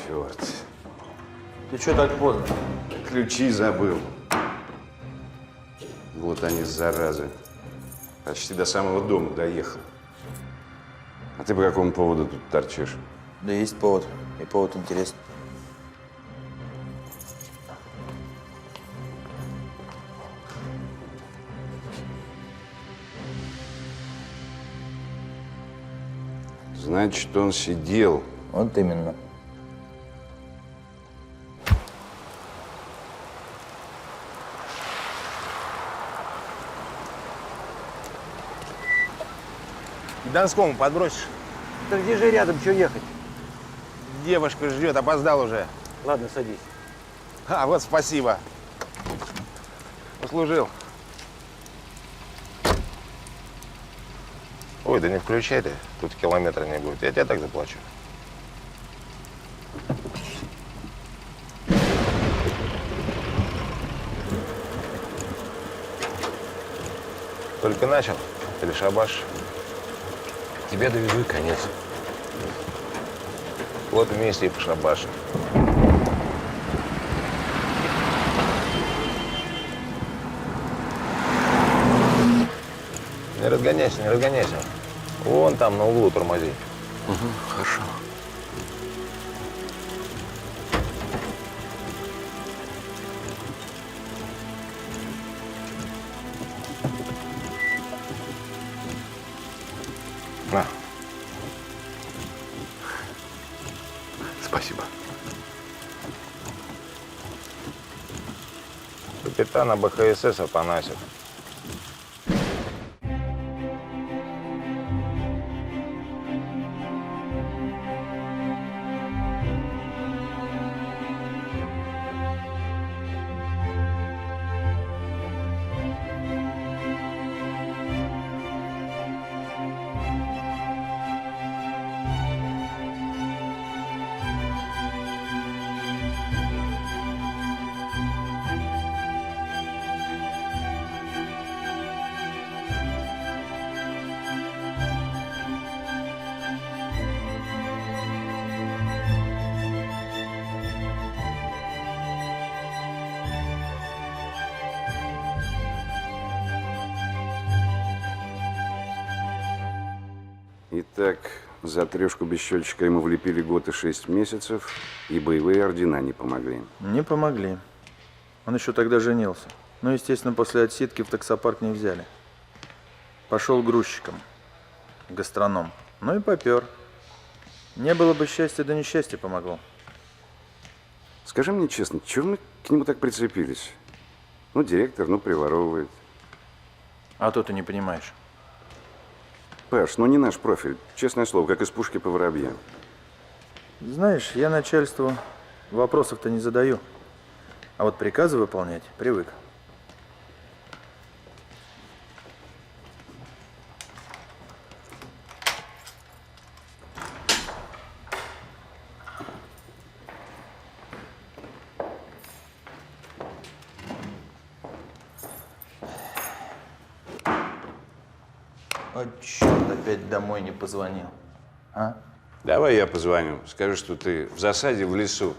Черт. Ты что так поздно? Ключи забыл. Вот они, заразы. Почти до самого дома доехал. А ты по какому поводу тут торчишь? Да есть повод. И повод интересный. Значит, он сидел. Вот именно. К Донскому подбросишь? Да где же рядом, что ехать? Девушка ждет, опоздал уже. Ладно, садись. А, вот спасибо. Послужил. Ой, да не включай ты, тут километра не будет. Я тебе так заплачу. Только начал или шабаш? Тебя довезу и конец. Вот вместе и пошабашим. Не разгоняйся, не разгоняйся. Вон там на углу тормози. Угу, хорошо. На. Спасибо. Капитана БХСС Афанасьев. Итак, за трешку без счетчика ему влепили год и 6 месяцев, и боевые ордена не помогли. Не помогли. Он еще тогда женился. Ну, естественно, после отсидки в таксопарк не взяли. Пошел грузчиком. Гастроном. Ну и попер. Не было бы счастья, да несчастье помогло. Скажи мне честно, чего мы к нему так прицепились? Ну, директор, ну, приворовывает. А то ты не понимаешь. Паш, ну не наш профиль. Честное слово, как из пушки по воробьям. Знаешь, я начальству вопросов-то не задаю. А вот приказы выполнять привык. О, черт, опять домой не позвонил. А? Давай я позвоню. Скажи, что ты в засаде в лесу.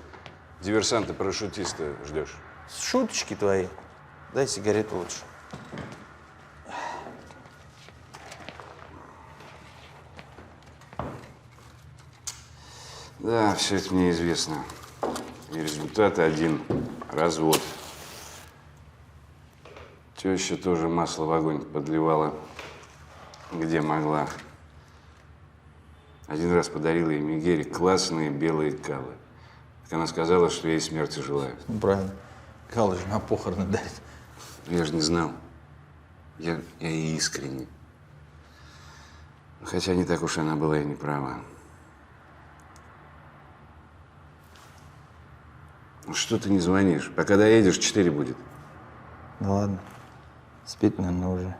Диверсанта-парашютиста ждешь. Шуточки твои. Дай сигарету лучше. Да, все это мне известно. И результат один – развод. Теща тоже масло в огонь подливала, где могла. Один раз подарила ей Мегере классные белые калы. Так она сказала, что я ей смерти желаю. Ну, правильно. Калы же на похороны дарит. Я же не знал. Я искренне. Хотя не так уж она была и не права. Ну что ты не звонишь? Пока доедешь, 4 будет. Да ладно. Спит, наверное, уже.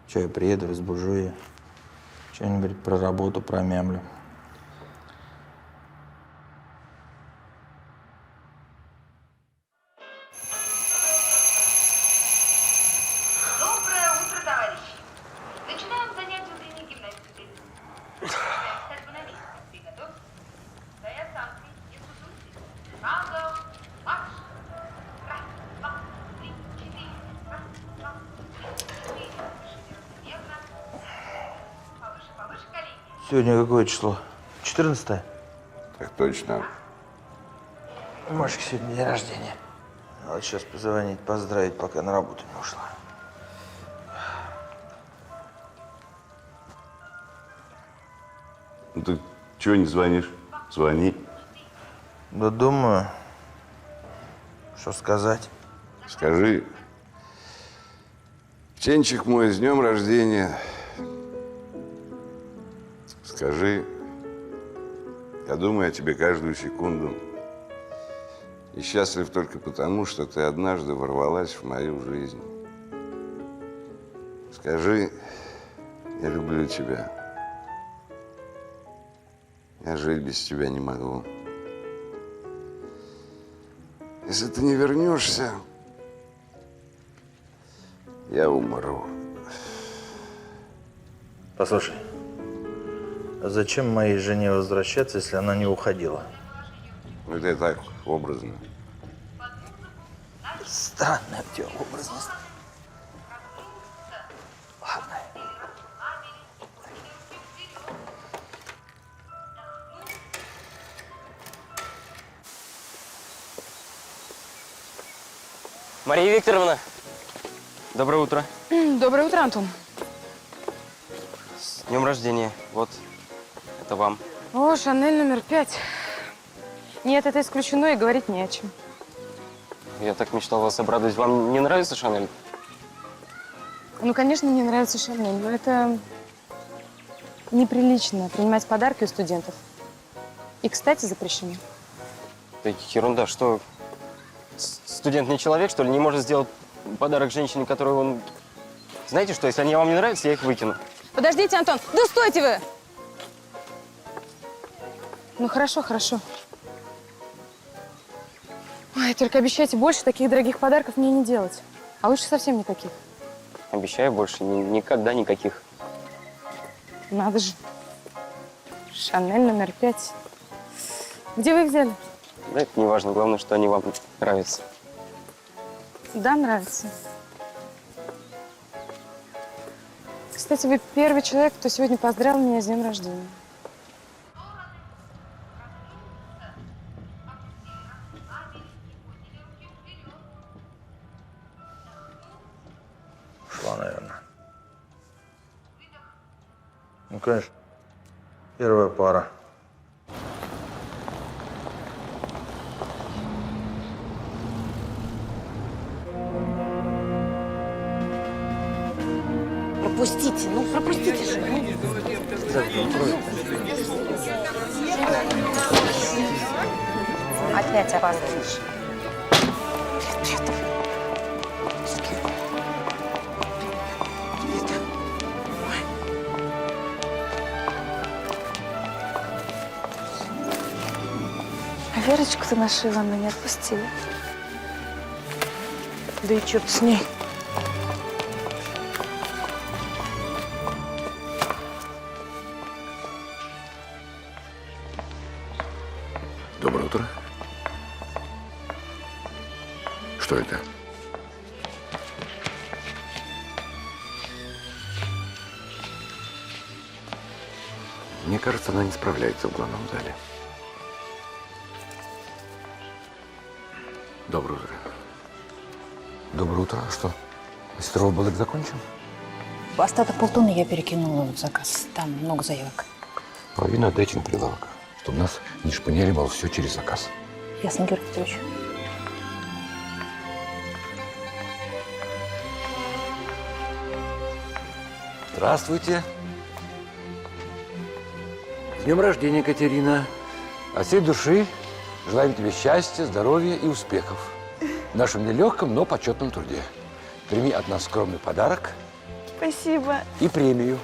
Че, я приеду, разбужу ее. Что-нибудь про работу промямлю. Доброе утро, товарищи! Начинаем занятие утренней гимнастикой. Встать по месте. Приготовьтесь. Стоят санкции. Сегодня какое число? 14-е? Так точно. У Машки сегодня день рождения. Надо сейчас позвонить, поздравить, пока на работу не ушла. Ну ты чего не звонишь? Звони. Да думаю, что сказать. Скажи, птенчик мой, с днем рождения. Скажи, я думаю о тебе каждую секунду. И счастлив только потому, что ты однажды ворвалась в мою жизнь. Скажи, я люблю тебя. Я жить без тебя не могу. Если ты не вернешься, я умру. Послушай, а зачем моей жене возвращаться, если она не уходила? Ну, это так образно. Странная у тебя образность. Ладно. Мария Викторовна, доброе утро. Доброе утро, Антон. С днем рождения. Вот, это вам. О, Шанель номер 5. Нет, это исключено и говорить не о чем. Я так мечтал вас обрадовать. Вам не нравится Шанель? Ну, конечно, мне нравится Шанель, но это неприлично принимать подарки у студентов. И, кстати, запрещено. Да ерунда, что? Студент не человек, что ли? Не может сделать подарок женщине, которую он... Знаете что, если они вам не нравятся, я их выкину. Подождите, Антон! Да стойте вы! Ну, хорошо, хорошо. Ой, только обещайте больше таких дорогих подарков мне не делать. А лучше совсем никаких. Обещаю, больше никогда никаких. Надо же. Шанель номер 5. Где вы их взяли? Да, это не важно. Главное, что они вам нравятся. Да, нравится. Кстати, вы первый человек, кто сегодня поздравил меня с днем рождения. Шла, наверное. Ну, конечно. Первая пара. Пропустите, ну пропустите же. Опять опаздываешь. А Верочку ты нашила, она не отпустила. Да и черт с ней. Доброе утро. Что это? Мне кажется, она не справляется в главном зале. Доброе утро. Доброе утро. А что? Осетровый балык закончен? Остаток полтонны я перекинула в заказ. Там много заявок. Половину отдайте на прилавок, чтобы нас не шпыняли, мол, все через заказ. Ясно, Георгий Петрович. Здравствуйте. С днем рождения, Катерина. От всей души желаем тебе счастья, здоровья и успехов в нашем нелегком, но почетном труде. Прими от нас скромный подарок. Спасибо. И премию.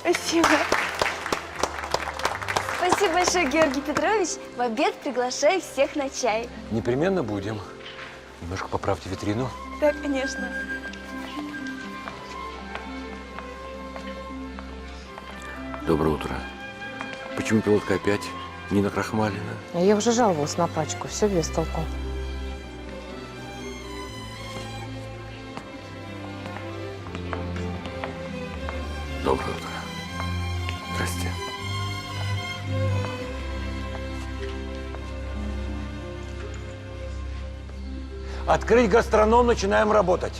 Спасибо. Спасибо большое, Георгий Петрович. В обед приглашаю всех на чай. Непременно будем. Немножко поправьте витрину. Да, конечно. Доброе утро. Почему пилотка опять не накрахмалена? Я уже жаловалась на пачку, все без толку. Доброе утро. Здрасте. Открыть гастроном, начинаем работать.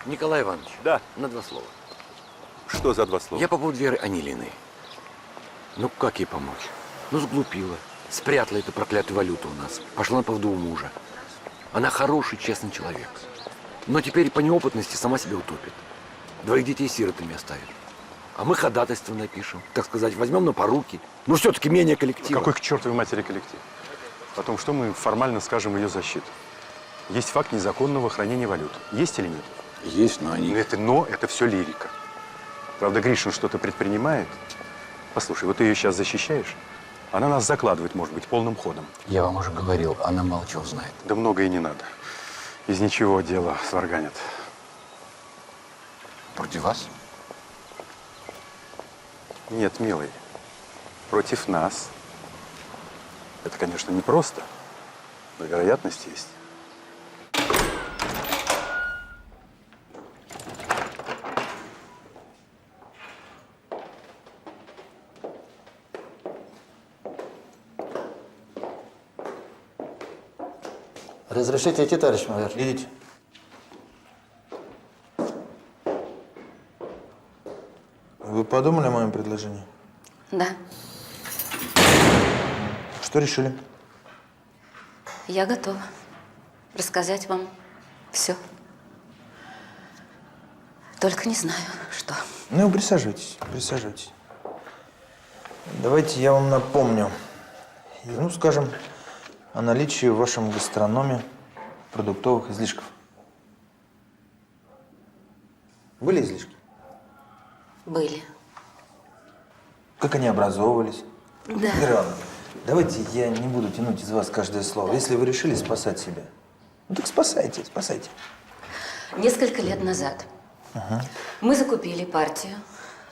Николай Иванович. Да. На два слова. Что за два слова? Я по поводу Веры Анилиной. Ну, как ей помочь? Ну, сглупила. Спрятала эту проклятую валюту у нас. Пошла на поводу у мужа. Она хороший, честный человек. Но теперь по неопытности сама себя утопит. Двоих детей сиротами оставит. А мы ходатайство напишем. Так сказать, возьмем на поруки. Ну, все-таки менее коллектива. Какой к чертовой матери коллектив? Потом, что мы формально скажем в ее защиту? Есть факт незаконного хранения валюты. Есть или нет? Есть, но они... Это все лирика. Правда, Гришин что-то предпринимает. Послушай, вот ты ее сейчас защищаешь, она нас закладывает, может быть, полным ходом. Я вам уже говорил, она мало чего знает. Да много и не надо. Из ничего дело сварганят. Против вас? Нет, милый, против нас. Это, конечно, непросто, но вероятность есть. Разрешите идти, товарищ майор? Идите. Вы подумали о моем предложении? Да, Что решили? я готова рассказать вам все. Только не знаю, что. Ну, присаживайтесь, присаживайтесь. Давайте я вам напомню. Ну, скажем, о наличии в вашем гастрономе продуктовых излишков. Были излишки? Были. Как они образовывались? Да. Вера Ивановна, давайте я не буду тянуть из вас каждое слово. Если вы решили спасать себя, ну так спасайте, спасайте. Несколько лет назад мы закупили партию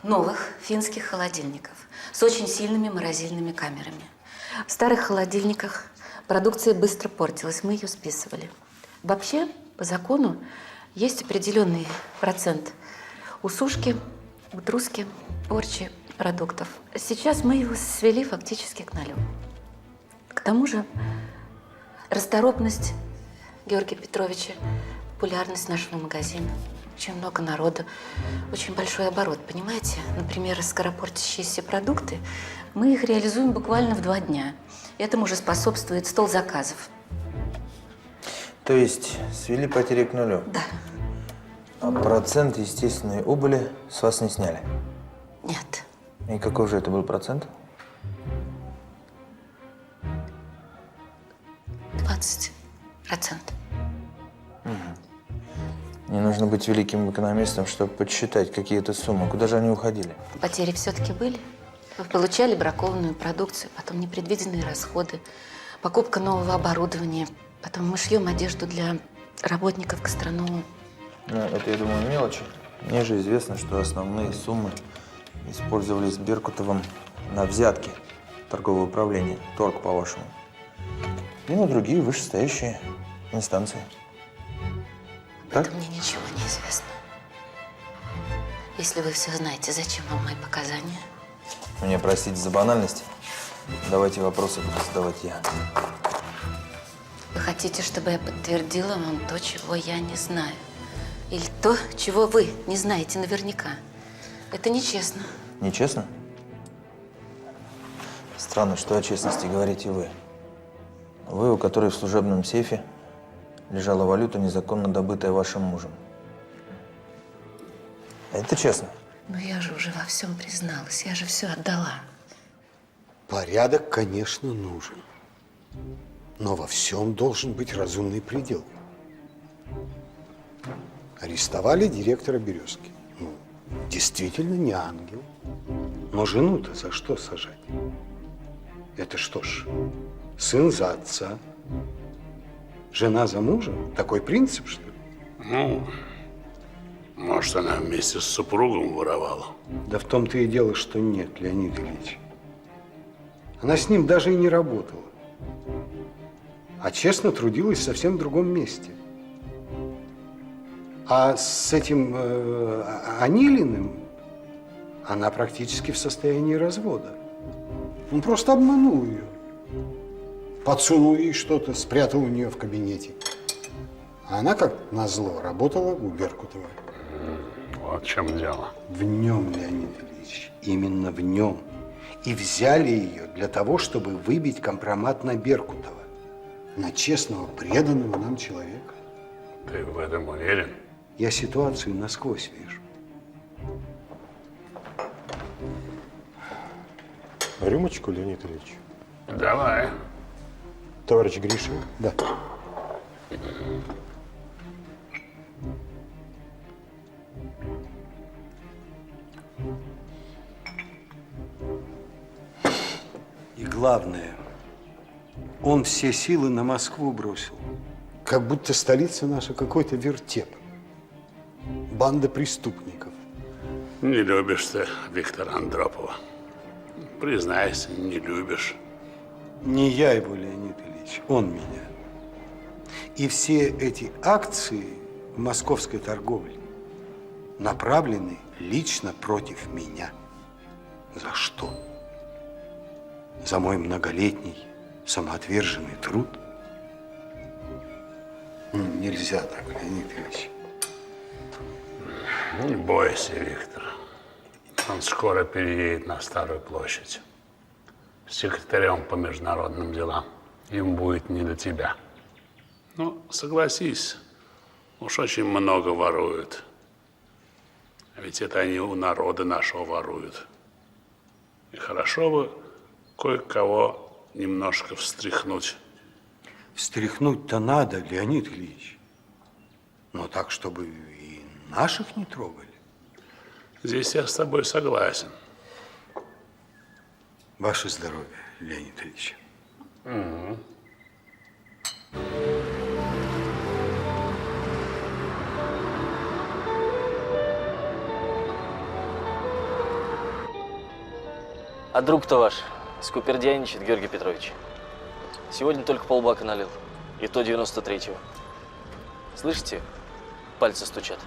новых финских холодильников с очень сильными морозильными камерами. В старых холодильниках продукция быстро портилась, мы ее списывали. Вообще, по закону, есть определенный процент усушки, утруски, порчи продуктов. Сейчас мы его свели фактически к нулю. К тому же расторопность Георгия Петровича, популярность нашего магазина, очень много народу, очень большой оборот, понимаете? Например, скоропортящиеся продукты, мы их реализуем буквально в 2 дня. Этому же способствует стол заказов. То есть свели потери к нулю? Да. А процент естественной убыли с вас не сняли? Нет. И какой же это был процент? 20%. Не нужно быть великим экономистом, чтобы подсчитать какие-то суммы. Куда же они уходили? Потери все-таки были. Вы получали бракованную продукцию, потом непредвиденные расходы, покупка нового оборудования, потом мы шьем одежду для работников гастронома. Ну, это, я думаю, мелочи. Мне же известно, что основные суммы использовались Беркутовым на взятки торгового управления, торг, по-вашему, и на другие вышестоящие инстанции. Так? Это мне ничего не известно. Если вы все знаете, зачем вам мои показания? Мне простите за банальность. Давайте вопросы буду задавать я. Вы хотите, чтобы я подтвердила вам то, чего я не знаю? Или то, чего вы не знаете наверняка? Это нечестно. Нечестно? Странно, что о честности говорите вы. Вы, у которой в служебном сейфе лежала валюта, незаконно добытая вашим мужем. Это честно? Но я же уже во всем призналась, я же все отдала. Порядок, конечно, нужен. Но во всем должен быть разумный предел. Арестовали директора «Березки». Ну, действительно не ангел. Но жену-то за что сажать? Это что ж, сын за отца, жена за мужа? Такой принцип, что ли? Ну, может, она вместе с супругом воровала. Да в том-то и дело, что нет, Леонид Ильич. Она с ним даже и не работала. а честно трудилась совсем в другом месте. А с этим Анилиным она практически в состоянии развода. Он просто обманул ее. Подсунул ей что-то, спрятал у нее в кабинете. А она, как назло, работала у Беркутова. Вот в чем дело. В нем, Леонид Ильич, именно в нем. И взяли ее для того, чтобы выбить компромат на Беркутова, на честного, преданного нам человека. Ты в этом уверен? Я ситуацию насквозь вижу. Рюмочку, Леонид Ильич? Давай. Товарищ Гришин? Да. И главное, он все силы на Москву бросил. Как будто столица наша какой-то вертеп. Банда преступников. Не любишь ты Виктора Андропова. Признайся, не любишь. Не я его, Леонид Ильич, он меня. И все эти акции в московской торговле направлены лично против меня. За что? За мой многолетний самоотверженный труд? Нельзя так, Леонид Ильич. Не бойся, Виктор. Он скоро переедет на Старую площадь. Секретарем по международным делам. Им будет не до тебя. Ну, согласись, уж очень много воруют. А ведь это они у народа нашего воруют. И хорошо бы кое-кого немножко встряхнуть. Встряхнуть-то надо, Леонид Ильич. Но так, чтобы и наших не трогали. Здесь я с тобой согласен. Ваше здоровье, Леонид Ильич. А друг-то ваш скупердяйничает, Георгий Петрович. Сегодня только полбака налил. И то 93-го. Слышите? Пальцы стучат.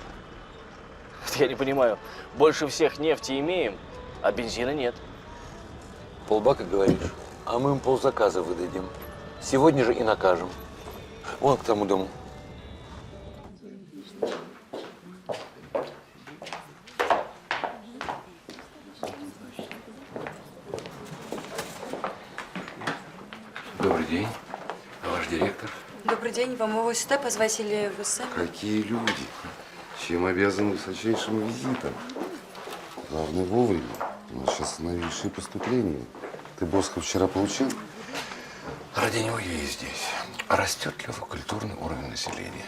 Я не понимаю. Больше всех нефти имеем, а бензина нет. Полбака, говоришь? А мы им ползаказа выдадим. Сегодня же и накажем. Вон к тому дому. Добрый день. А ваш директор? Добрый день. Вам его сюда позвать или вы сами? Какие люди? Чем обязаны высочайшим визитом? Главное, вовремя. У нас сейчас новейшие поступления. Ты Босха вчера получил? Ради него я и здесь. А растет ли культурный уровень населения?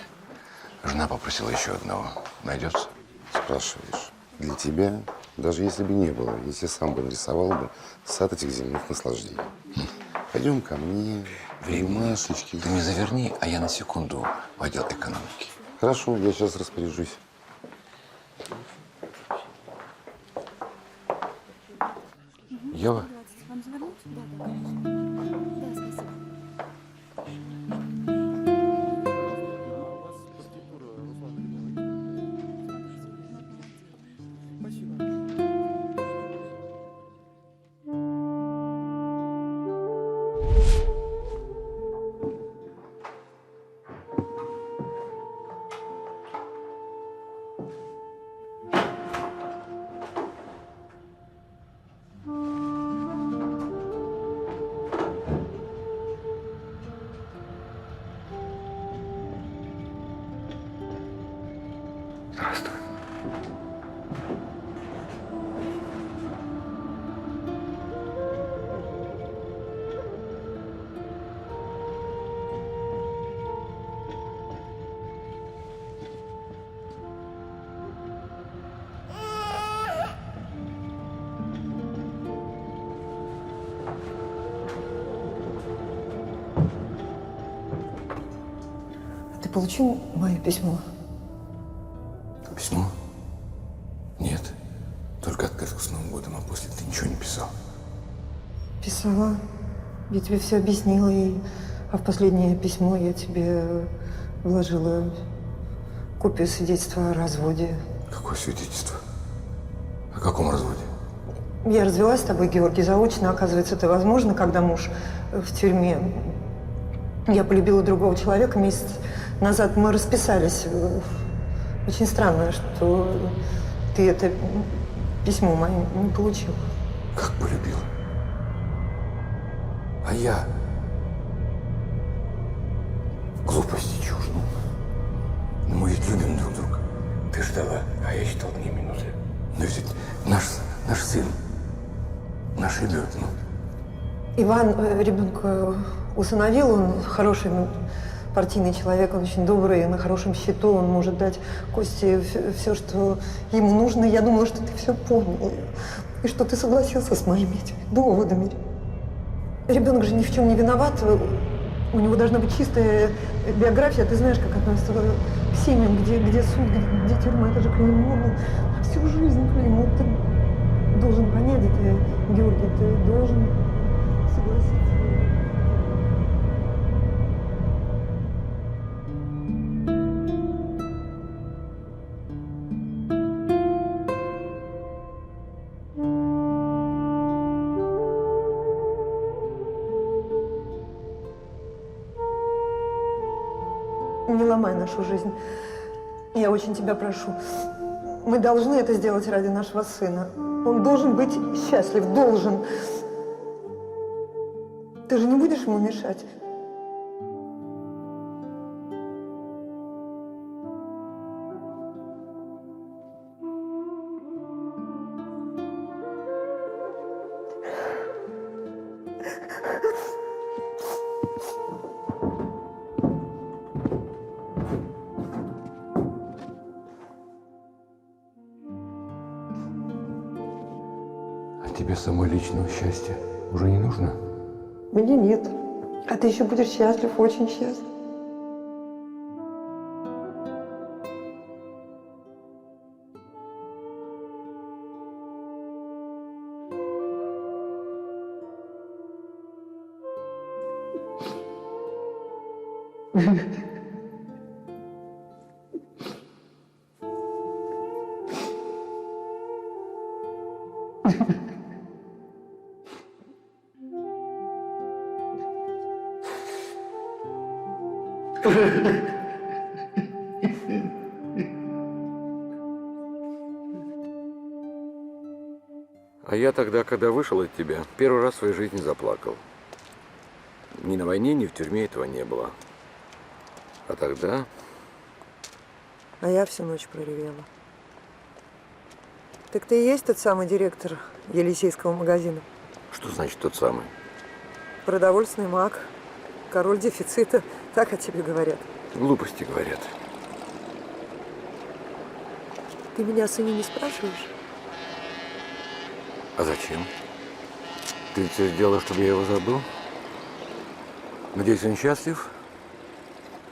Жена попросила еще одного. Найдется? Спрашиваешь. Для тебя, даже если бы не было, если сам бы нарисовал бы сад этих земных наслаждений. Пойдем ко мне, рюмашечки. Ты не заверни, а я на секунду в отдел экономики. Хорошо, я сейчас распоряжусь. Ева? Здравствуй. Ты получил мое письмо? Письмо? Нет. Только открытку с Новым годом, а после ты ничего не писал. Писала. Я тебе все объяснила и А в последнее письмо я тебе вложила копию свидетельства о разводе. Какое свидетельство? О каком разводе? Я развелась с тобой, Георгий, заочно. Оказывается, это возможно, когда муж в тюрьме. Я полюбила другого человека. Месяц назад мы расписались. Очень странно, что ты это письмо мое не получил. Как полюбила? А я? Глупости, чушь. Ну, мы ведь любим друг друга. Ты ждала, а я считал дни, минуты. Но ведь наш сын, наш ребенок, ну. Иван ребенка усыновил, он хороший партийный человек, он очень добрый, на хорошем счету, он может дать Косте все, что ему нужно. Я думала, что ты все понял, и что ты согласился с моими этими доводами. Ребенок же ни в чем не виноват, у него должна быть чистая биография. Ты знаешь, как относятся к семьям, где суд, где тюрьма, это же клеймо, всю жизнь клеймо. Ты должен понять это, Георгий, ты должен согласиться. Не ломай нашу жизнь. Я очень тебя прошу. Мы должны это сделать ради нашего сына. Он должен быть счастлив, должен. Ты же не будешь ему мешать? Тебе самой личного счастья уже не нужно? Мне нет. А ты еще будешь счастлив, очень счастлив. А я тогда, когда вышел от тебя, первый раз в своей жизни заплакал. Ни на войне, ни в тюрьме этого не было. А тогда... А я всю ночь проревела. Так ты и есть тот самый директор Елисейского магазина? Что значит тот самый? Продовольственный маг, король дефицита, так о тебе говорят. Глупости говорят. Ты меня о сыне не спрашиваешь? А зачем? Ты все сделала, чтобы я его забыл? Надеюсь, он счастлив?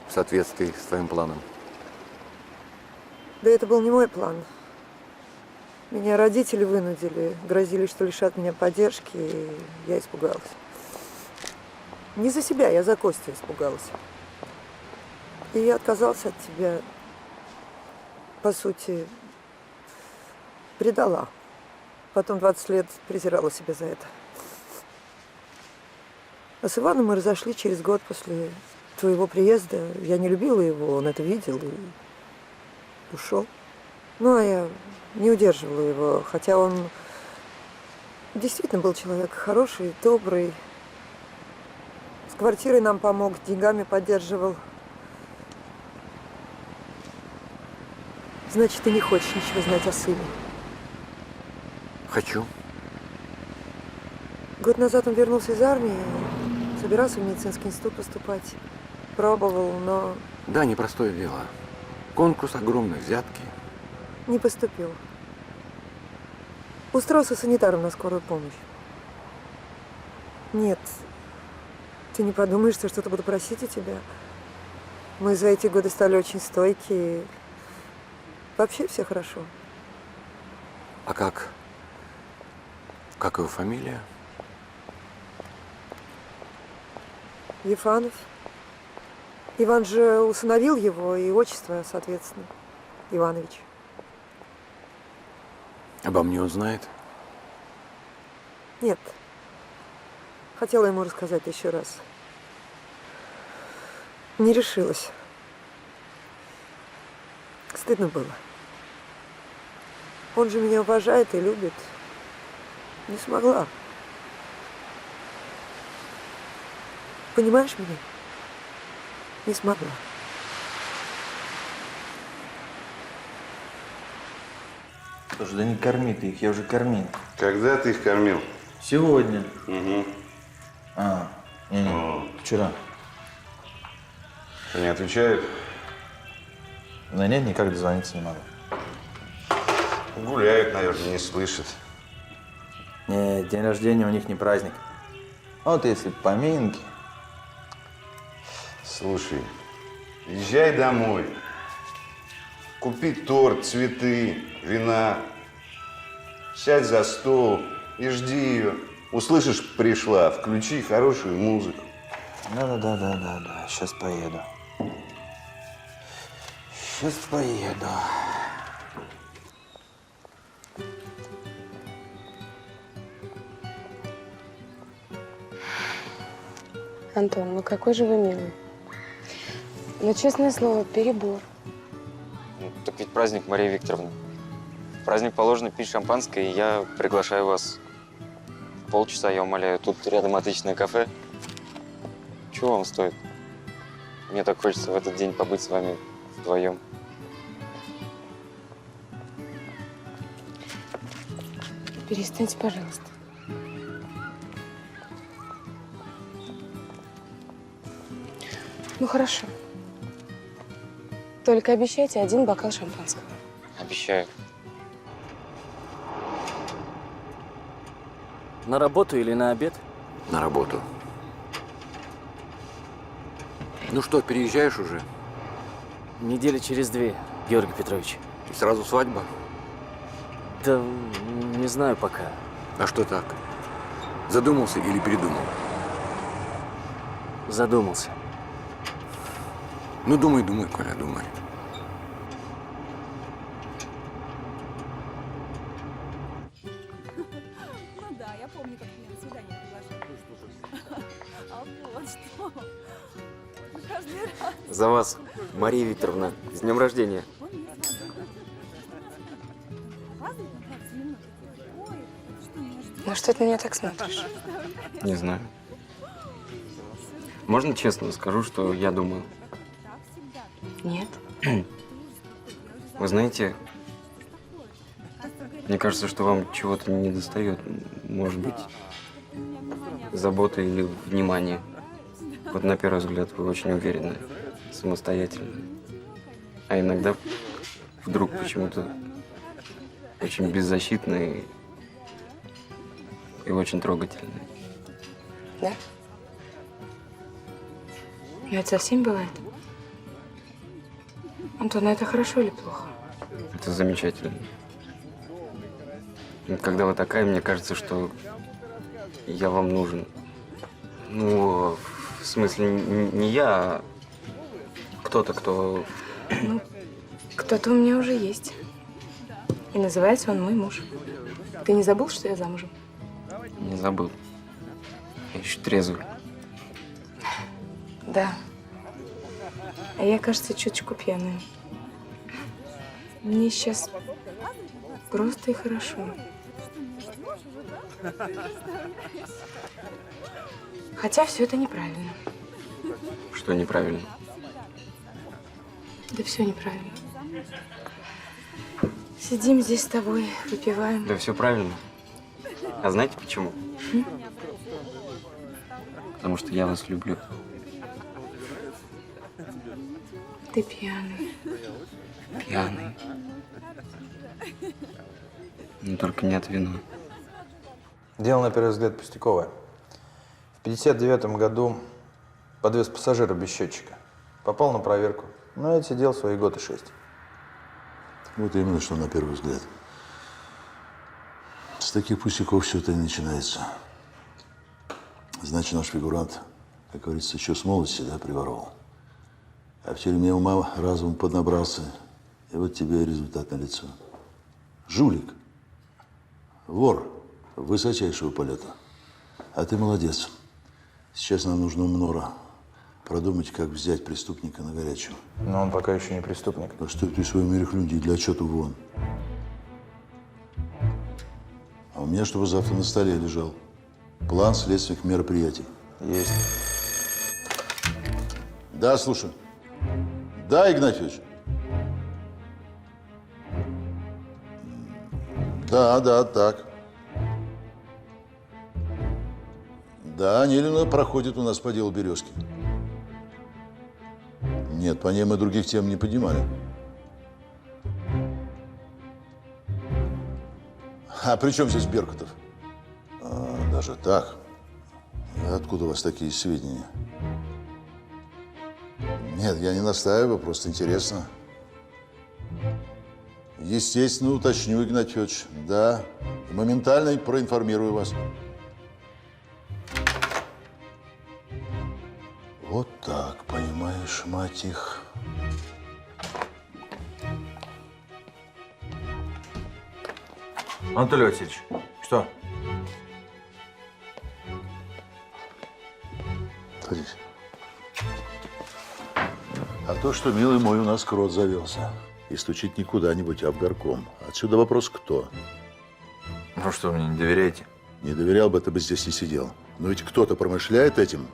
В соответствии с твоим планом? Да это был не мой план. Меня родители вынудили, грозили, что лишат меня поддержки, и я испугалась. Не за себя, я за Костю испугалась. И я отказался от тебя, по сути, предала. Потом 20 лет презирала себя за это. А с Иваном мы разошлись через год после твоего приезда. Я не любила его, он это видел и ушел. Ну, а я не удерживала его, хотя он действительно был человек хороший, добрый. С квартирой нам помог, деньгами поддерживал. Значит, ты не хочешь ничего знать о сыне? Хочу. Год назад он вернулся из армии, собирался в медицинский институт поступать. Пробовал, но... Да, непростое дело. Конкурс огромный, взятки. Не поступил. Устроился санитаром на скорую помощь. Нет, ты не подумаешь, что что-то буду просить у тебя. Мы за эти годы стали очень стойкие. Вообще все хорошо. А как? Как его фамилия? Ефанов. Иван же усыновил его, и отчество, соответственно, Иванович. Обо мне он знает? Нет. Хотела ему рассказать еще раз. Не решилась. Стыдно было. Он же меня уважает и любит. Не смогла. Понимаешь меня? Не смогла. Слушай, да не корми ты их, я уже кормил. Когда ты их кормил? Сегодня. Угу. Не-не, вчера. Что, не отвечают? Да нет, никак дозвониться не могу. Гуляют, наверное, не слышат. Нет, день рождения у них не праздник. Вот если поминки. Слушай, езжай домой. Купи торт, цветы, вина. Сядь за стол и жди ее. Услышишь, пришла, включи хорошую музыку. Да. Сейчас поеду. Сейчас поеду. Антон, ну какой же вы милый. Но, честное слово, перебор. Так ведь праздник, Мария Викторовна. В праздник положено пить шампанское, и я приглашаю вас. Полчаса, я умоляю. Тут рядом отличное кафе. Чего вам стоит? Мне так хочется в этот день побыть с вами вдвоем. Перестаньте, пожалуйста. Ну, хорошо. Только обещайте 1 бокал шампанского. Обещаю. На работу или на обед? На работу. Ну что, переезжаешь уже? Недели через 2, Георгий Петрович. И сразу свадьба? Да не знаю пока. А что так? Задумался или передумал? Задумался. Ну, думай, Коля, думай. Ну да, я помню, как меня на свидание приглашали. А вот что. Каждый раз. За вас, Мария Викторовна, с днем рождения. Ну что ты на меня так смотришь? Не знаю. Можно честно скажу, что я думаю? Нет. Вы знаете, мне кажется, что вам чего-то не достает. Может быть, заботы или внимания. Вот на первый взгляд вы очень уверены, самостоятельны. А иногда вдруг почему-то очень беззащитны и очень трогательны. Да? Но это совсем бывает. Антон, это хорошо или плохо? Это замечательно. Когда вы такая, мне кажется, что я вам нужен. Ну, в смысле, не я, а кто-то, кто… Ну, кто-то у меня уже есть. И называется он мой муж. Ты не забыл, что я замужем? Не забыл. Я еще трезвый. Да. А я, кажется, чуточку пьяная. Мне сейчас просто и хорошо. Хотя все это неправильно. Что неправильно? Да все неправильно. Сидим здесь с тобой, выпиваем. Да все правильно. А знаете почему? Потому что я вас люблю. Ты пьяный. Пьяный. Но только не от вина. Дело, на первый взгляд, пустяковое. В 59-м году подвез пассажира без счетчика. Попал на проверку. Но я сидел свои годы 6. Вот именно, что на первый взгляд. С таких пустяков все это и начинается. Значит, наш фигурант, как говорится, еще с молодости, да, приворовал. А в тюрьме ума разум поднабрался. И вот тебе и результат налицо. Жулик. Вор высочайшего полета. А ты молодец. Сейчас нам нужно умнора. Продумать, как взять преступника на горячую. Но он пока еще не преступник. А что ты своим рехлюнде для отчета вон? А у меня, чтобы завтра на столе лежал план следственных мероприятий. Есть. Да, слушаю. Да, Игнатьевич. Да, так. Да, Анилина проходит у нас по делу Березки. Нет, по ней мы других тем не поднимали. А при чем здесь Беркутов? Даже так? Откуда у вас такие сведения? Нет, я не настаиваю, просто интересно. Естественно, уточню, Игнат Федорович. Да, моментально проинформирую вас. Вот так, понимаешь, мать их. Анатолий Васильевич, что? Садись. А то, что, милый мой, у нас крот завелся. И стучит не куда-нибудь, а в горком. Отсюда вопрос, кто? Ну что, вы мне не доверяете? Не доверял бы, ты бы здесь не сидел. Но ведь кто-то промышляет этим.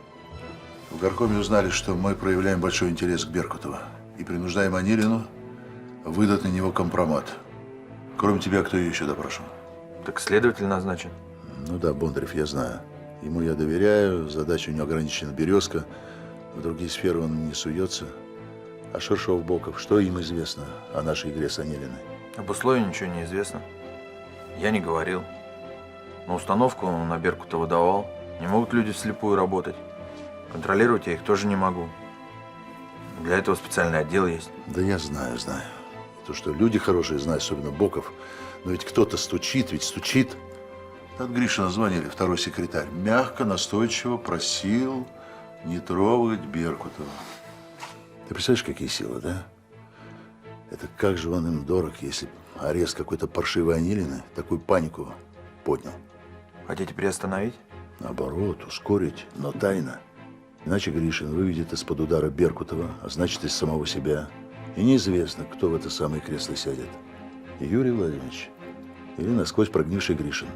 В горкоме узнали, что мы проявляем большой интерес к Беркутову и принуждаем Анилину выдать на него компромат. Кроме тебя, кто ее еще допрашивал? Так следователь назначен. Ну да, Бондарев, я знаю. Ему я доверяю, задача у него ограничена Березка. В другие сферы он не суется. А Шершов-Боков, что им известно о нашей игре с Анилиной? Об условии ничего не известно. Я не говорил. Но установку он на Беркутова давал. Не могут люди вслепую работать. Контролировать я их тоже не могу. Для этого специальный отдел есть. Да я знаю. То, что люди хорошие знают, особенно Боков. Но ведь кто-то стучит, От Гришина звонили, второй секретарь. Мягко, настойчиво просил не трогать Беркутова. Ты представляешь, какие силы, да? Это как же он им дорог, если арест какой-то паршивой Анилины такую панику поднял. Хотите приостановить? Наоборот, ускорить, но тайно. Иначе Гришин выведет из-под удара Беркутова, а значит, из самого себя. И неизвестно, кто в это самое кресло сядет. И Юрий Владимирович или насквозь прогнивший Гришин.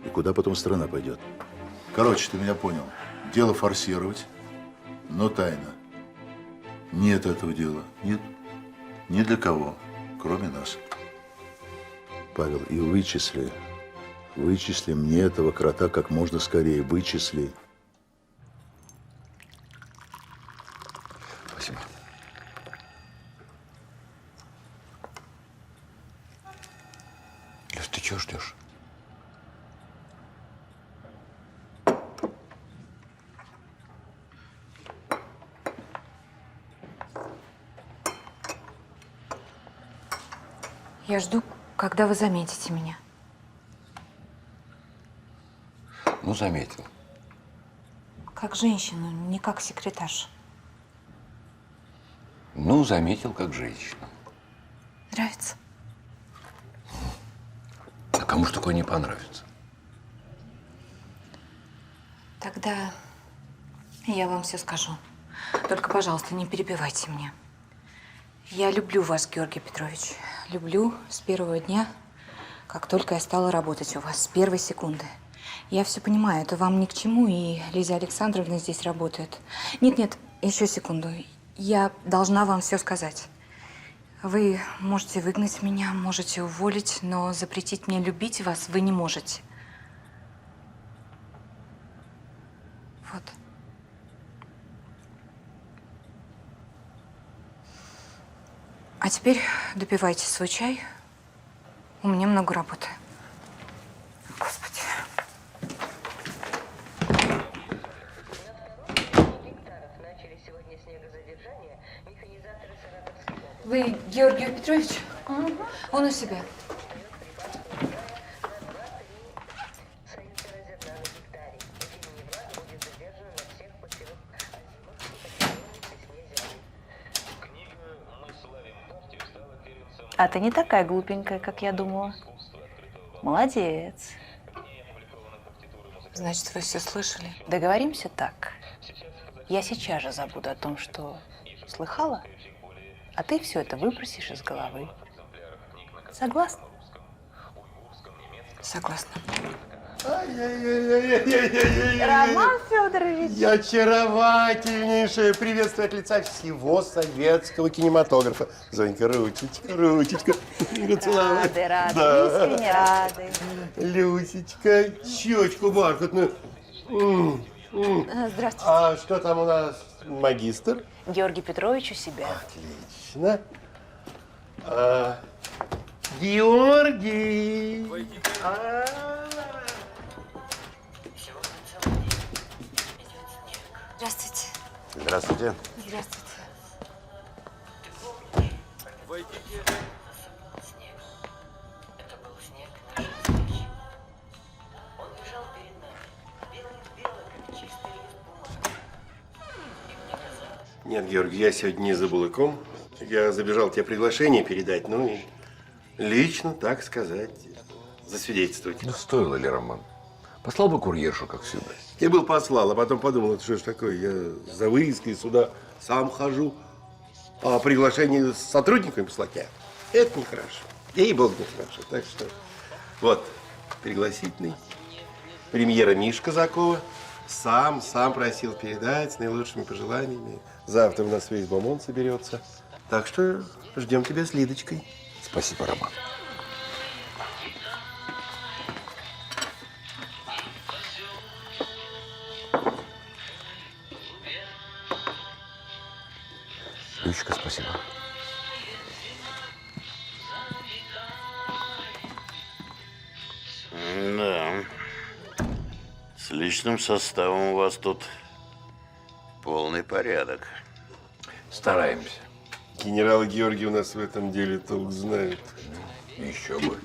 И куда потом страна пойдет. Короче, ты меня понял. Дело форсировать, но тайно. Нет этого дела. Нет. Ни для кого, кроме нас. Павел, и вычисли. Вычисли мне этого крота как можно скорее. Вычисли. Спасибо. Леш, ты чего ждешь? Я жду, когда вы заметите меня. Ну, заметил. Как женщину, не как секретарша. Ну, заметил, как женщина. Нравится? А кому ж такое не понравится? Тогда я вам все скажу. Только, пожалуйста, не перебивайте меня. Я люблю вас, Георгий Петрович. Люблю с первого дня, как только я стала работать у вас, с первой секунды. Я все понимаю, это вам ни к чему, и Лиза Александровна здесь работает. Нет, еще секунду. Я должна вам все сказать. Вы можете выгнать меня, можете уволить, но запретить мне любить вас вы не можете. Вот. А теперь допивайте свой чай. У меня много работы. Господи. Вы Георгию Петровичу? Он у себя. А ты не такая глупенькая, как я думала. Молодец. Значит, вы все слышали? Договоримся так. Я сейчас же забуду о том, что слыхала, а ты все это выбросишь из головы. Согласна? Согласна. Роман Федорович. Я очаровательнейшее приветствие от лица всего советского кинематографа. Зонька, ручечка, ручечка. Поцеловать. Рады, искренне рады. Люсечка, щечку бархатную. Здравствуйте. А что там у нас, магистр? Георгий Петрович у себя. Отлично. Георгий. Здравствуйте. Здравствуйте. Здравствуйте. Нет, Георгий, я сегодня не за Булыком. Я забежал тебе приглашение передать, ну и лично, так сказать, засвидетельствовать. Ну, стоило ли, Роман? Послал бы курьершу, как всегда. Я был послал, а потом подумал, это что ж такое, я за выездкой сюда сам хожу, а приглашение с сотрудниками послать это нехорошо. Ей-богу, нехорошо. Так что вот, пригласительный. Премьера Миши Казакова. Сам просил передать с наилучшими пожеланиями. Завтра у нас весь бомонд соберется. Так что ждем тебя с Лидочкой. Спасибо, Роман. Ключка, спасибо. Да. С личным составом у вас тут полный порядок. Стараемся. Генерал Георгий у нас в этом деле толк знает. Еще бы.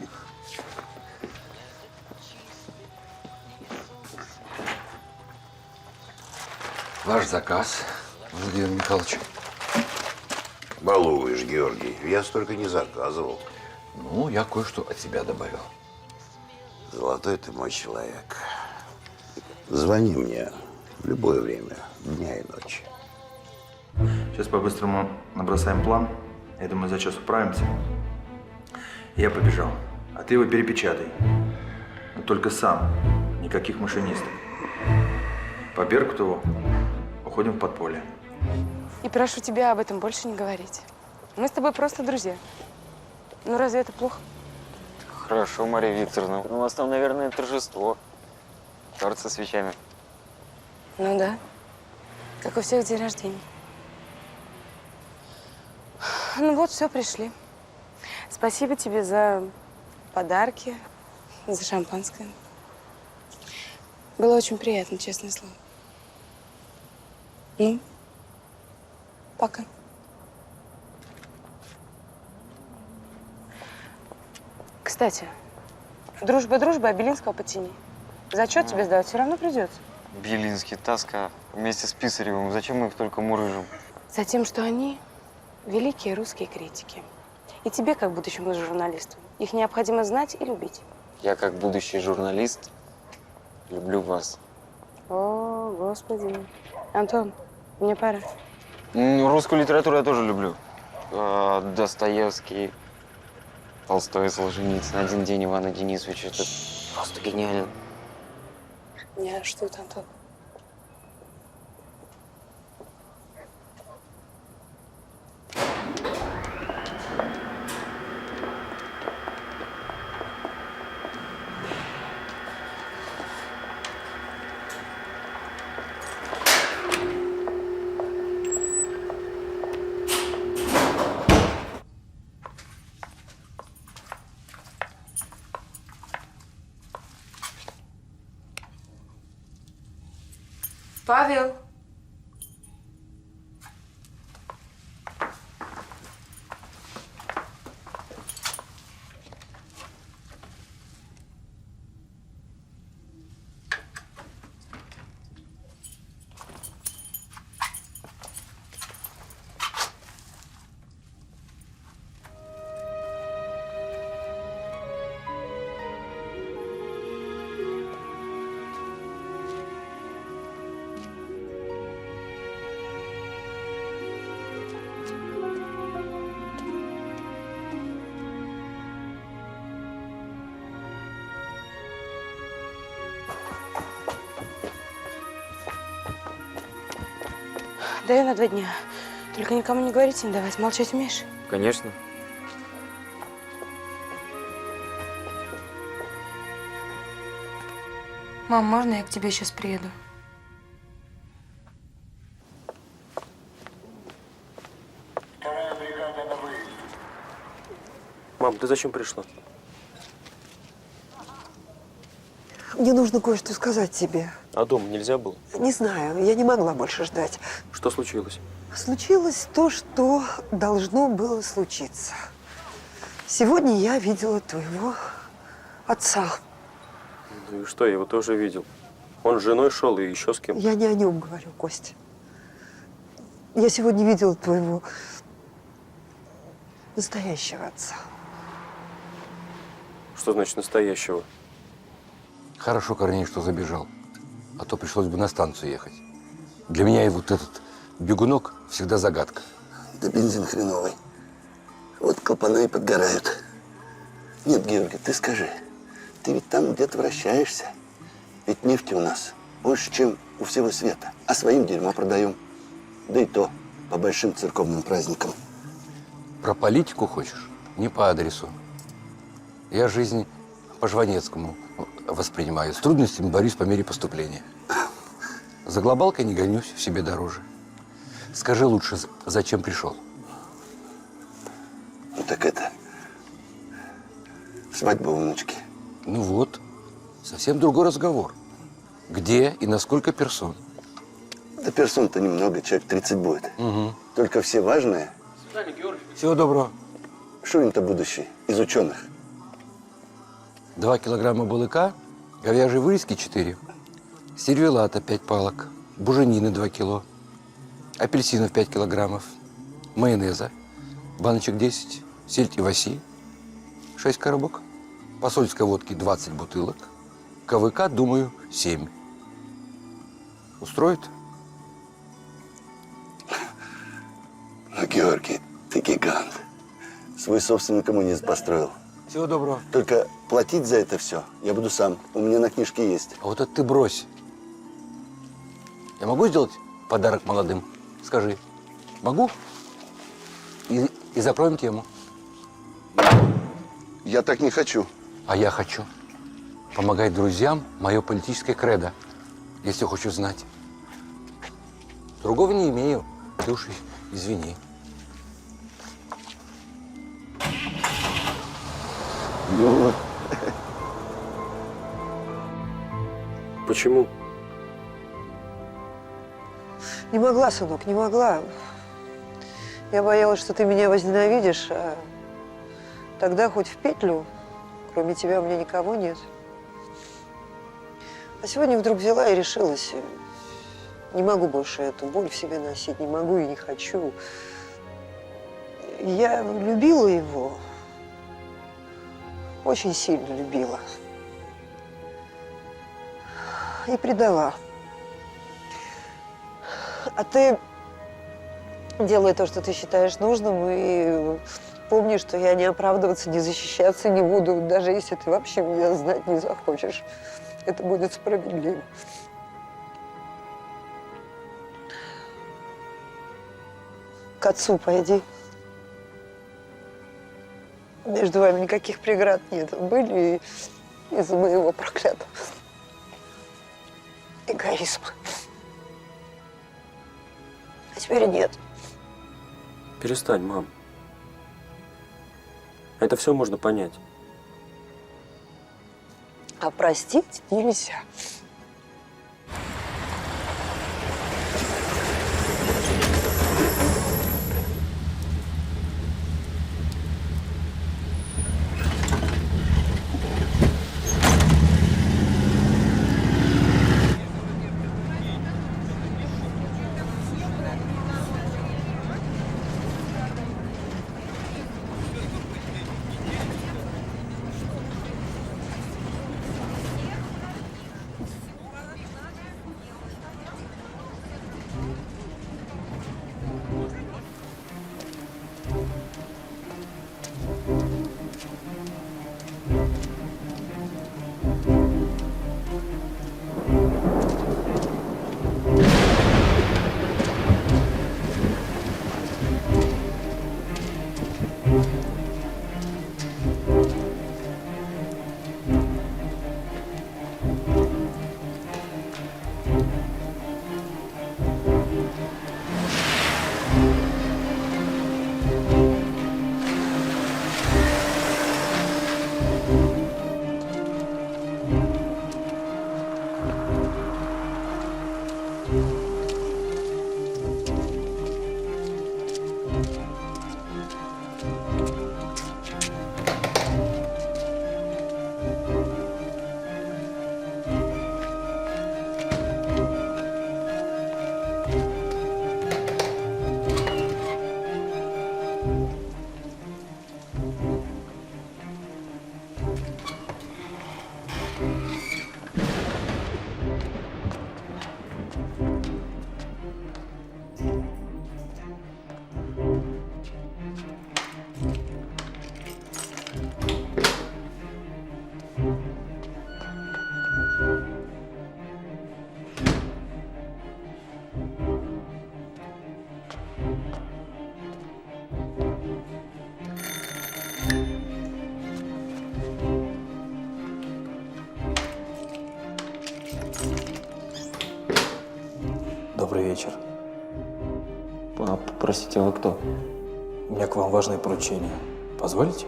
Ваш заказ, Владимир Михайлович. Балуешь, Георгий. Я столько не заказывал. Ну, я кое-что от себя добавил. Золотой ты мой человек. Звони мне в любое время, дня и ночи. Сейчас по-быстрому набросаем план. Я думаю, за час управимся. Я побежал. А ты его перепечатай. Но только сам. Никаких машинистов. По Беркутову уходим в подполье. И прошу тебя об этом больше не говорить. Мы с тобой просто друзья. Ну разве это плохо? Хорошо, Мария Викторовна. У вас там, наверное, торжество. Торт со свечами. Ну да. Как у всех день рождения. Ну вот, все, пришли. Спасибо тебе за подарки, за шампанское. Было очень приятно, честное слово. Ну, пока. Кстати, дружба, а Белинского потяни. Зачет тебе сдавать все равно придется. Белинский, Таска вместе с Писаревым. Зачем мы их только мурыжим? Затем, что они великие русские критики. И тебе, как будущему журналисту, их необходимо знать и любить. Я, как будущий журналист, люблю вас. О, Господи. Антон, мне пора. Русскую литературу я тоже люблю. Достоевский, Толстой, Солженицын, «Один день» Ивана Денисовича. Это просто гениально. Меня ждут, Антон. Павел. Даю на 2 дня. Только никому не говорить, не давать. Молчать умеешь? Конечно. Мам, можно я к тебе сейчас приеду? Мам, ты зачем пришла? Мне нужно кое-что сказать тебе. А дома нельзя было? Не знаю, я не могла больше ждать. Что случилось? Случилось то, что должно было случиться. Сегодня я видела твоего отца. Ну и что, я его тоже видел. Он с женой шел и еще с кем. Я не о нем говорю, Костя. Я сегодня видела твоего настоящего отца. Что значит настоящего? Хорошо, Корней, что забежал. А то пришлось бы на станцию ехать. Для меня и вот этот бегунок всегда загадка. Да бензин хреновый. Вот клапана и подгорают. Нет, Георгий, ты скажи, ты ведь там где-то вращаешься. Ведь нефти у нас больше, чем у всего света. А своим дерьмо продаем. Да и то по большим церковным праздникам. Про политику хочешь? Не по адресу. Я жизнь по Жванецкому воспринимаю. С трудностями борюсь по мере поступления. За глобалкой не гонюсь, себе дороже. Скажи лучше, зачем пришел? Ну так это, свадьба у внучки. Ну вот, совсем другой разговор. Где и на сколько персон? Да персон-то немного, человек 30 будет. Угу. Только все важные. Всего доброго. Шурин-то будущий, из ученых. 2 килограмма балыка, говяжьей вырезки 4, сервелата 5 палок, буженины 2 кило, апельсинов 5 килограммов, майонеза, баночек 10, сельдь иваси 6 коробок, посольской водки 20 бутылок, КВК, думаю, 7. Устроит? Ну, Георгий, ты гигант. Свой собственный коммунизм построил. Всего доброго. Только платить за это все я буду сам. У меня на книжке есть. А вот это ты брось. Я могу сделать подарок молодым? Скажи. Могу? И закроем тему. Я так не хочу. А я хочу. Помогать друзьям – мое политическое кредо, если хочешь знать. Другого не имею. Ты уж извини. Ну вот. Почему? Не могла, сынок, не могла. Я боялась, что ты меня возненавидишь, а тогда хоть в петлю. Кроме тебя у меня никого нет. А сегодня вдруг взяла и решилась. Не могу больше эту боль в себе носить, не могу и не хочу. Я любила его. Очень сильно любила. И предала. А ты делай то, что ты считаешь нужным, и помни, что я не оправдываться, не защищаться не буду, даже если ты вообще меня знать не захочешь. Это будет справедливо. К отцу пойди. Между вами никаких преград нет. Были из-за моего проклятого эгоизма. А теперь нет. Перестань, мам. Это все можно понять. А простить нельзя. Добрый вечер. Простите, а вы кто? У меня к вам важное поручение. Позволите?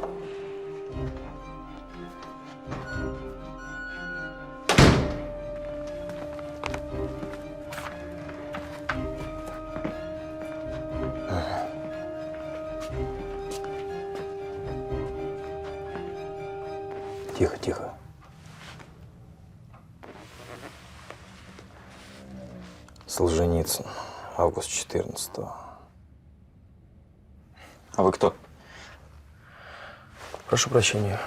Тихо, тихо. Солженицын, август 14-го. А вы кто? Прошу прощения.